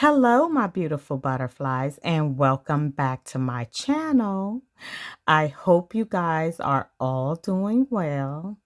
Hello, my beautiful butterflies, and welcome back to my channel. I hope you guys are all doing well.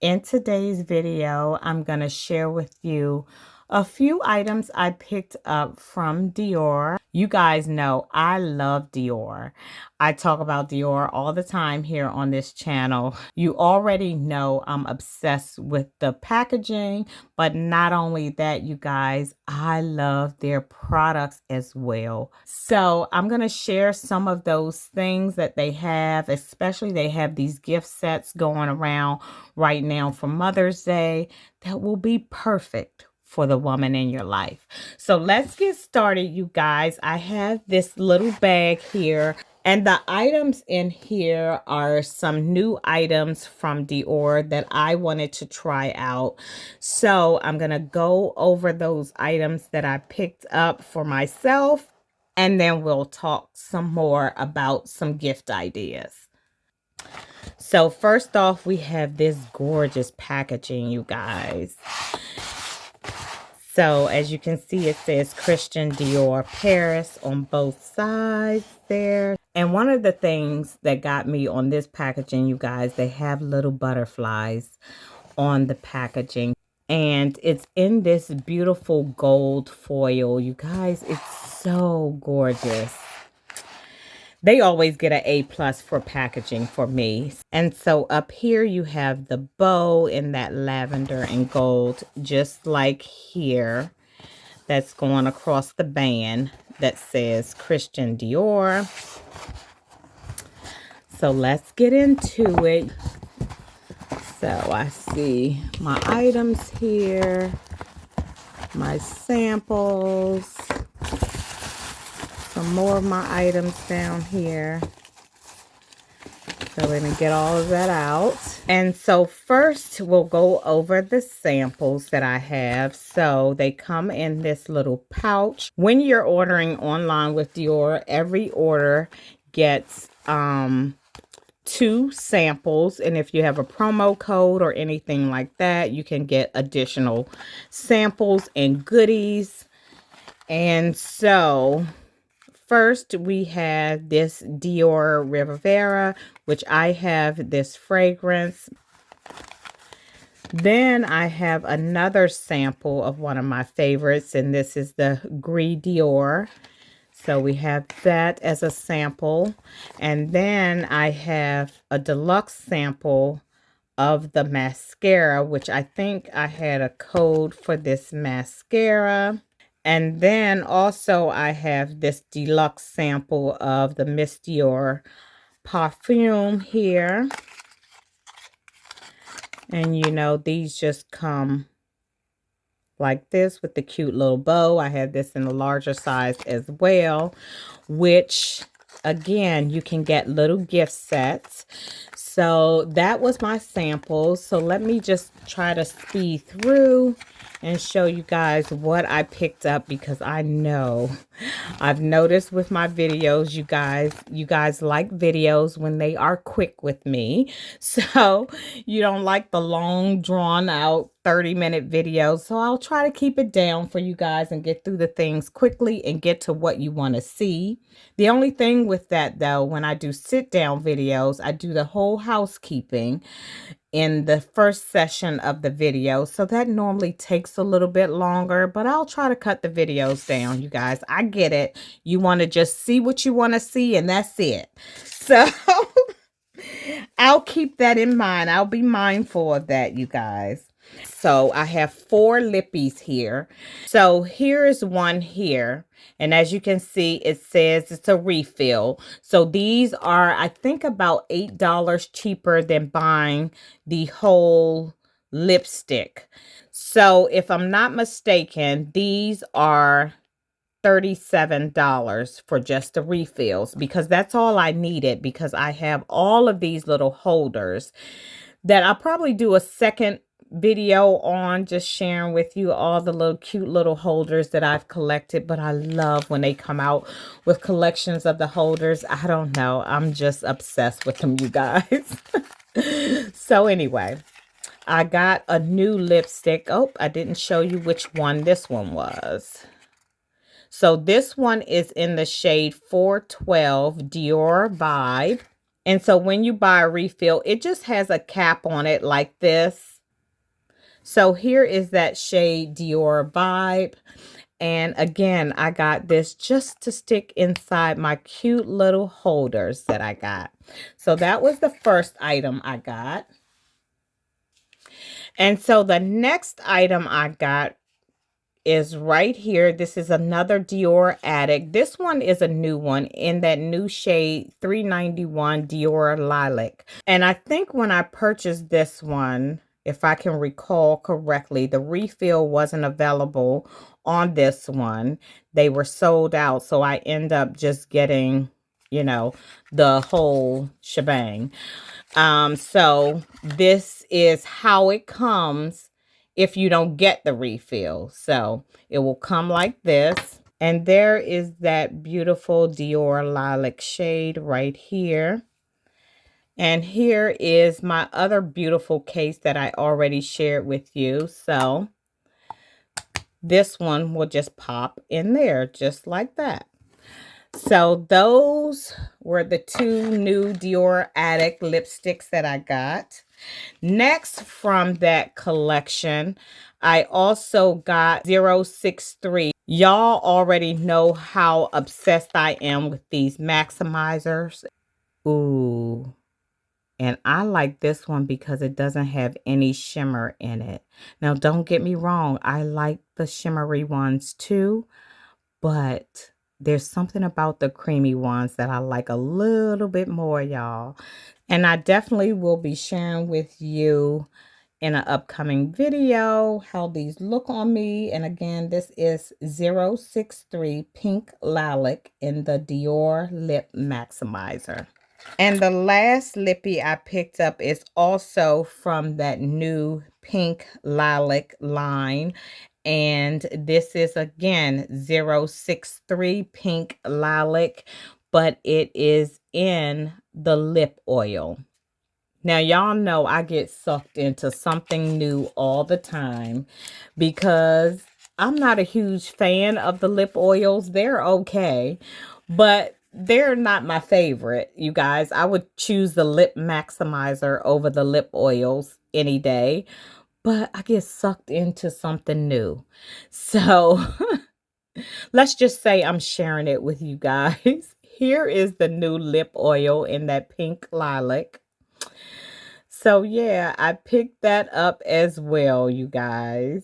In today's video, I'm going to share with you a few items I picked up from Dior. You guys know I love Dior. I talk about Dior all the time here on this channel. You already know I'm obsessed with the packaging, but not only that, you guys, I love their products as well. So I'm going to share some of those things that they have, especially they have these gift sets going around right now for Mother's Day that will be perfect for the woman in your life. So let's get started, you guys. I have this little bag here, and the items in here are some new items from Dior that I wanted to try out. So I'm going to go over those items that I picked up for myself, and then we'll talk some more about some gift ideas. So first off, we have this gorgeous packaging, you guys. So as you can see, it says Christian Dior Paris on both sides there. And one of the things that got me on this packaging, you guys, they have little butterflies on the packaging. And it's in this beautiful gold foil. You guys, it's so gorgeous. They always get an A+ for packaging for me. And so up here you have the bow in that lavender and gold, just like here. That's going across the band that says Christian Dior. So let's get into it. So I see my items here, my samples. Some more of my items down here. So let me get all of that out. And so first we'll go over the samples that I have. So they come in this little pouch. When you're ordering online with Dior, every order gets 2 samples. And if you have a promo code or anything like that, you can get additional samples and goodies. And so first, we have this Dior Rivera, which I have this fragrance. Then I have another sample of one of my favorites, and this is the Gris Dior. So we have that as a sample. And then I have a deluxe sample of the mascara, which I think I had a code for this mascara. And then also I have this deluxe sample of the Miss Dior perfume here. And you know, these just come like this with the cute little bow. I have this in a larger size as well, which again, you can get little gift sets. So that was my sample. So let me just try to speed through and show you guys what I picked up, because I know I've noticed with my videos, you guys like videos when they are quick with me. So you don't like the long drawn out 30-minute videos. So I'll try to keep it down for you guys and get through the things quickly and get to what you want to see. The only thing with that though, when I do sit down videos, I do the whole housekeeping in the first session of the video. So that normally takes a little bit longer, but I'll try to cut the videos down, you guys. I get it. You want to just see what you want to see, and that's it. So I'll keep that in mind. I'll be mindful of that, you guys. So I have 4 lippies here. So here is one here. And as you can see, it says it's a refill. So these are, I think, about $8 cheaper than buying the whole lipstick. So if I'm not mistaken, these are $37 for just the refills, because that's all I needed, because I have all of these little holders that I'll probably do a second video on, just sharing with you all the little cute little holders that I've collected. But I love when they come out with collections of the holders. I don't know, I'm just obsessed with them, you guys. So anyway, I got a new lipstick. Oh, I didn't show you which one this one was. So this one is in the shade 412 Dior Vibe. And so when you buy a refill, it just has a cap on it like this. So here is that shade Dior Vibe. And again, I got this just to stick inside my cute little holders that I got. So that was the first item I got. And so the next item I got is right here. This is another Dior Addict. This one is a new one in that new shade 391 Dior Lilac. And I think when I purchased this one, if I can recall correctly, the refill wasn't available on this one. They were sold out. So I end up just getting, you know, the whole shebang. So this is how it comes if you don't get the refill. So it will come like this. And there is that beautiful Dior Lilac shade right here. And here is my other beautiful case that I already shared with you. So this one will just pop in there just like that. So those were the two new Dior Addict lipsticks that I got. Next from that collection, I also got 063. Y'all already know how obsessed I am with these maximizers. Ooh. And I like this one because it doesn't have any shimmer in it. Now, don't get me wrong. I like the shimmery ones too. But there's something about the creamy ones that I like a little bit more, y'all. And I definitely will be sharing with you in an upcoming video how these look on me. And again, this is 063 Pink Lilac in the Dior Lip Maximizer. And the last lippy I picked up is also from that new Pink Lilac line. And this is again 063 Pink Lilac, but it is in the lip oil. Now, y'all know I get sucked into something new all the time because I'm not a huge fan of the lip oils. They're okay, but they're not my favorite, you guys. I would choose the lip maximizer over the lip oils any day, but I get sucked into something new. So let's just say I'm sharing it with you guys. Here is the new lip oil in that Pink Lilac. So yeah, I picked that up as well, you guys.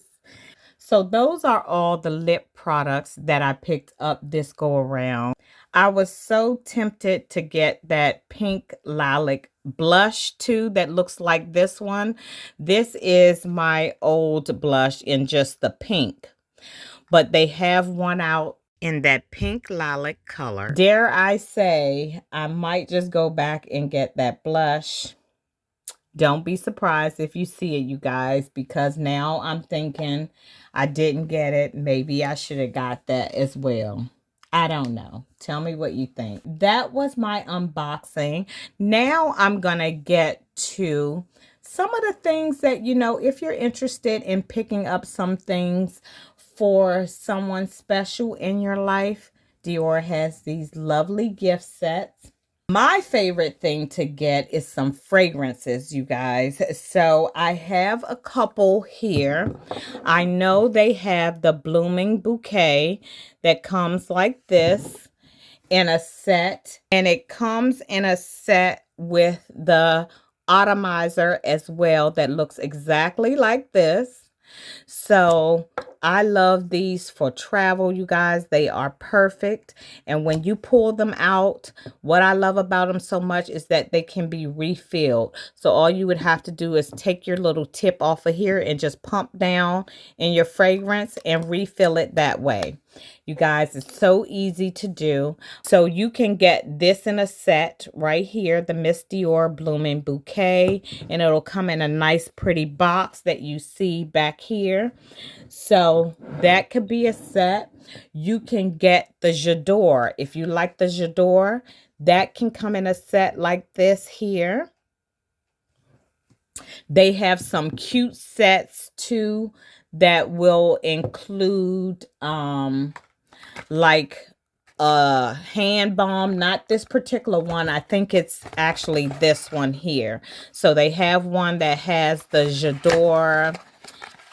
So those are all the lip products that I picked up this go around. I was so tempted to get that Pink Lilac blush too that looks like this one. This is my old blush in just the pink, but they have one out in that Pink Lilac color. Dare I say, I might just go back and get that blush. Don't be surprised if you see it, you guys, because now I'm thinking I didn't get it. Maybe I should have got that as well. I don't know. Tell me what you think. That was my unboxing. Now I'm going to get to some of the things that, you know, if you're interested in picking up some things for someone special in your life, Dior has these lovely gift sets. My favorite thing to get is some fragrances, you guys. So I have a couple here. I know they have the Blooming Bouquet that comes like this in a set. And it comes in a set with the atomizer as well that looks exactly like this. So I love these for travel, you guys. They are perfect. And when you pull them out, what I love about them so much is that they can be refilled. So all you would have to do is take your little tip off of here and just pump down in your fragrance and refill it that way. You guys, it's so easy to do. So you can get this in a set right here, the Miss Dior Blooming Bouquet, and it'll come in a nice pretty box that you see back here. So that could be a set. You can get the J'adore. If you like the J'adore, that can come in a set like this here. They have some cute sets too that will include like a hand balm. Not this particular one. I think it's actually this one here. So they have one that has the J'adore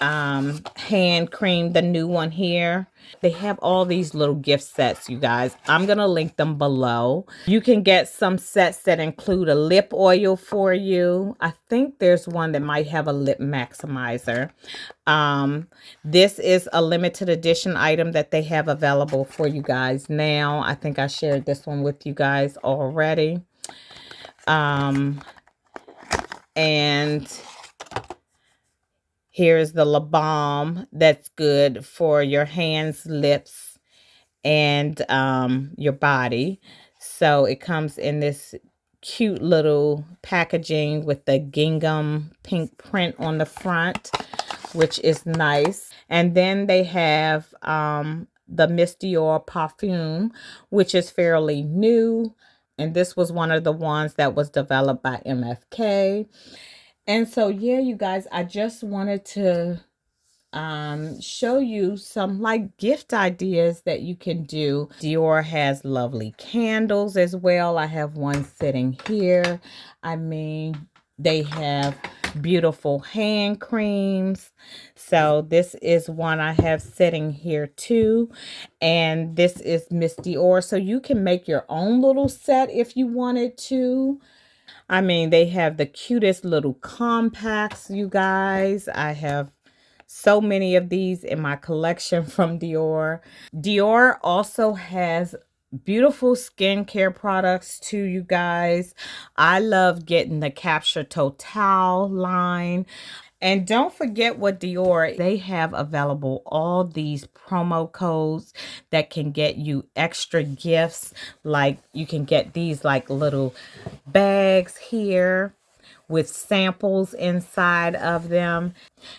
hand cream, the new one here. They have all these little gift sets, you guys. I'm gonna link them below. You can get some sets that include a lip oil for you. I think there's one that might have a lip maximizer. This is a limited edition item that they have available for you guys now. I think I shared this one with you guys already. And here's the lip balm that's good for your hands, lips, and your body. So it comes in this cute little packaging with the gingham pink print on the front, which is nice. And then they have the Miss Dior perfume, which is fairly new. And this was one of the ones that was developed by MFK. And so, yeah, you guys, I just wanted to show you some like gift ideas that you can do. Dior has lovely candles as well. I have one sitting here. I mean, they have beautiful hand creams. So this is one I have sitting here too. And this is Miss Dior. So you can make your own little set if you wanted to. I mean, they have the cutest little compacts, you guys. I have so many of these in my collection from Dior. Dior also has beautiful skincare products too, you guys. I love getting the Capture Total line. And don't forget what Dior, they have available all these promo codes that can get you extra gifts. Like you can get these like little bags here with samples inside of them.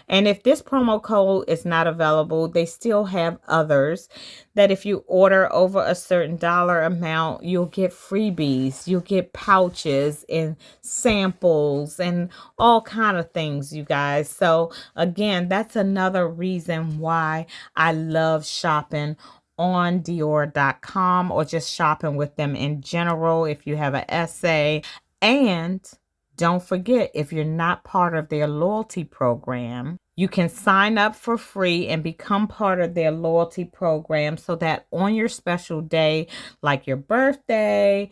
And if this promo code is not available, they still have others that if you order over a certain dollar amount, you'll get freebies, you'll get pouches and samples and all kind of things, you guys. So again, that's another reason why I love shopping on Dior.com or just shopping with them in general if you have an essay. And don't forget, if you're not part of their loyalty program, you can sign up for free and become part of their loyalty program so that on your special day, like your birthday,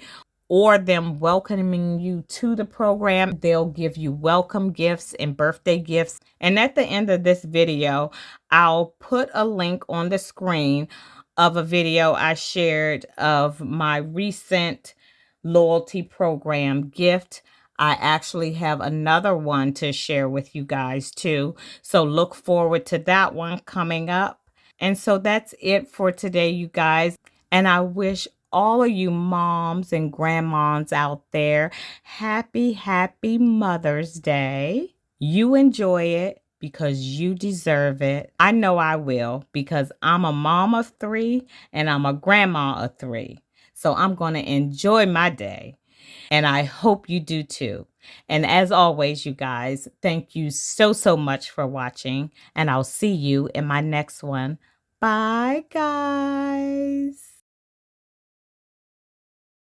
or them welcoming you to the program, they'll give you welcome gifts and birthday gifts. And at the end of this video, I'll put a link on the screen of a video I shared of my recent loyalty program gift. I actually have another one to share with you guys too. So look forward to that one coming up. And so that's it for today, you guys. And I wish all of you moms and grandmoms out there happy, happy Mother's Day. You enjoy it because you deserve it. I know I will because I'm a mom of 3 and I'm a grandma of 3. So I'm going to enjoy my day. And I hope you do too. And as always, you guys, thank you so, so much for watching. And I'll see you in my next one. Bye, guys.